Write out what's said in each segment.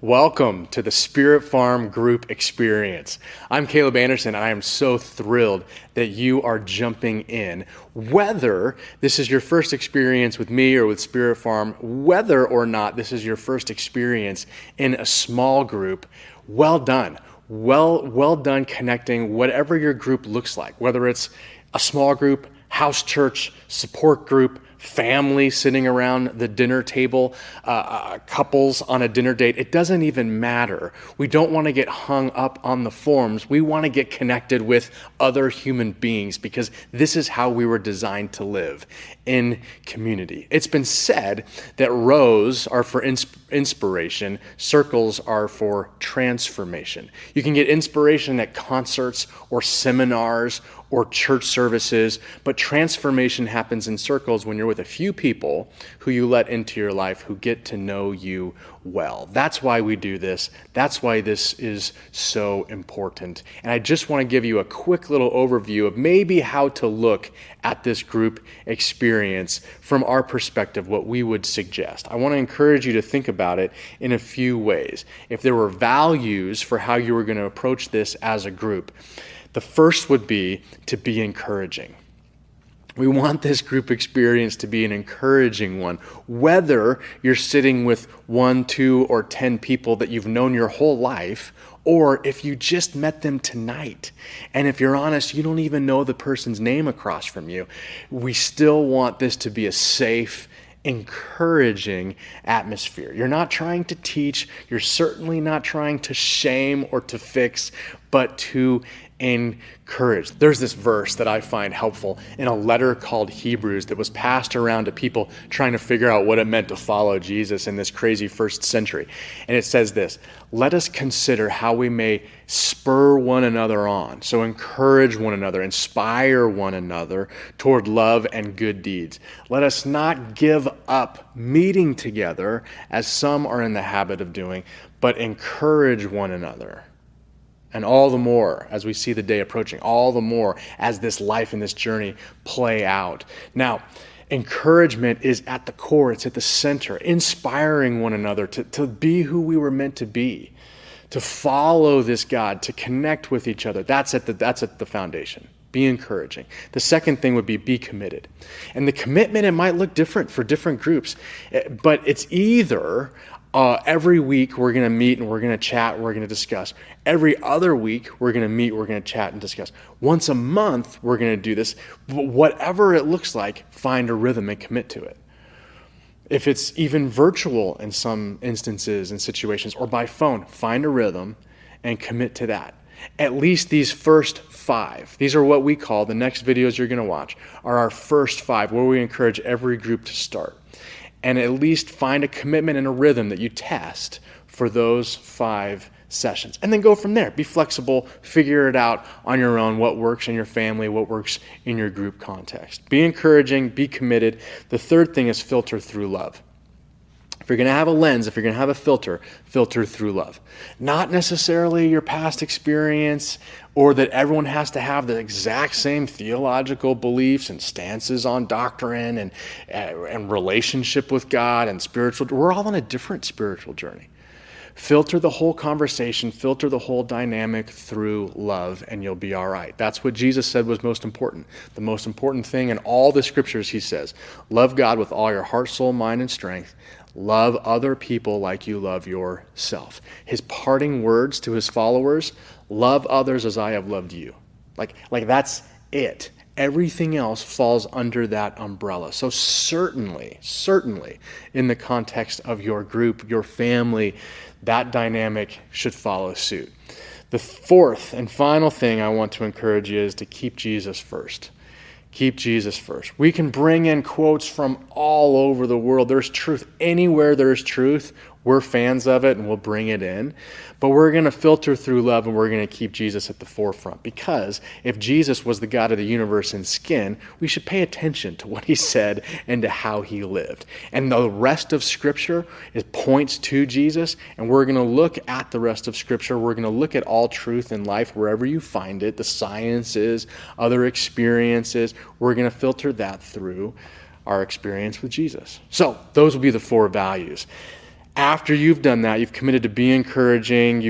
Welcome to the Spirit Farm Group Experience. I'm Caleb Anderson, and I am so thrilled that you are jumping in. Whether this is your first experience with me or with Spirit Farm, whether or not this is your first experience in a small group, well done. Well done connecting whatever your group looks like, whether it's a small group, house church, support group, family sitting around the dinner table, couples on a dinner date. It doesn't even matter. We don't want to get hung up on the forms. We want to get connected with other human beings because this is how we were designed to live in community. It's been said that rows are for inspiration, circles are for transformation. You can get inspiration at concerts or seminars or church services, but transformation happens in circles when you're with a few people who you let into your life who get to know you well. That's why we do this. That's why this is so important. And I just want to give you a quick little overview of maybe how to look at this group experience from our perspective, what we would suggest. I want to encourage you to think about it in a few ways. If there were values for how you were going to approach this as a group, the first would be to be encouraging. We want this group experience to be an encouraging one, whether you're sitting with 1, 2, or 10 people that you've known your whole life, or if you just met them tonight. And if you're honest, you don't even know the person's name across from you. We still want this to be a safe, encouraging atmosphere. You're not trying to teach, you're certainly not trying to shame or to fix, but to encourage. There's this verse that I find helpful in a letter called Hebrews that was passed around to people trying to figure out what it meant to follow Jesus in this crazy first century. And it says this: let us consider how we may spur one another on. So encourage one another, inspire one another toward love and good deeds. Let us not give up meeting together as some are in the habit of doing, but encourage one another. And all the more as we see the day approaching, all the more as this life and this journey play out. Now, encouragement is at the core, it's at the center, inspiring one another to be who we were meant to be, to follow this God, to connect with each other. That's at the foundation. Be encouraging. The second thing would be committed. And the commitment, it might look different for different groups, but it's either every week we're going to meet and we're going to chat, we're going to discuss. Every other week we're going to meet, we're going to chat and discuss. Once a month we're going to do this. But whatever it looks like, find a rhythm and commit to it. If it's even virtual in some instances and situations, or by phone, find a rhythm and commit to that. At least these first 5, these are what we call, the next videos you're going to watch, are our first 5, where we encourage every group to start. And at least find a commitment and a rhythm that you test for those 5 sessions. And then go from there. Be flexible, figure it out on your own, what works in your family, what works in your group context. Be encouraging, be committed. The third thing is filter through love. If you're going to have a lens, if you're going to have a filter through love. Not necessarily your past experience or that everyone has to have the exact same theological beliefs and stances on doctrine and relationship with God and spiritual. We're all on a different spiritual journey. Filter the whole conversation, filter the whole dynamic through love, and you'll be all right. That's what Jesus said was most important. The most important thing in all the scriptures, he says, love God with all your heart, soul, mind, and strength. Love other people like you love yourself. His parting words to his followers, love others as I have loved you. Like that's it. Everything else falls under that umbrella. So certainly, in the context of your group, your family, that dynamic should follow suit. The fourth and final thing I want to encourage you is to keep Jesus first. Keep Jesus first. We can bring in quotes from all over the world. There's truth. Anywhere there's truth, we're fans of it and we'll bring it in. But we're going to filter through love and we're going to keep Jesus at the forefront. Because if Jesus was the God of the universe in skin, we should pay attention to what he said and to how he lived. And the rest of Scripture points to Jesus. And we're going to look at the rest of Scripture. We're going to look at all truth in life wherever you find it, the sciences, other experiences. We're going to filter that through our experience with Jesus. So those will be the 4 values. After you've done that, you've committed to be encouraging,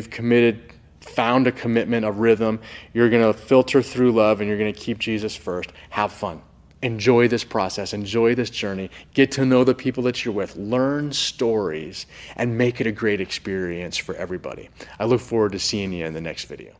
found a commitment, a rhythm, you're going to filter through love and you're going to keep Jesus first. Have fun. Enjoy this process. Enjoy this journey. Get to know the people that you're with. Learn stories and make it a great experience for everybody. I look forward to seeing you in the next video.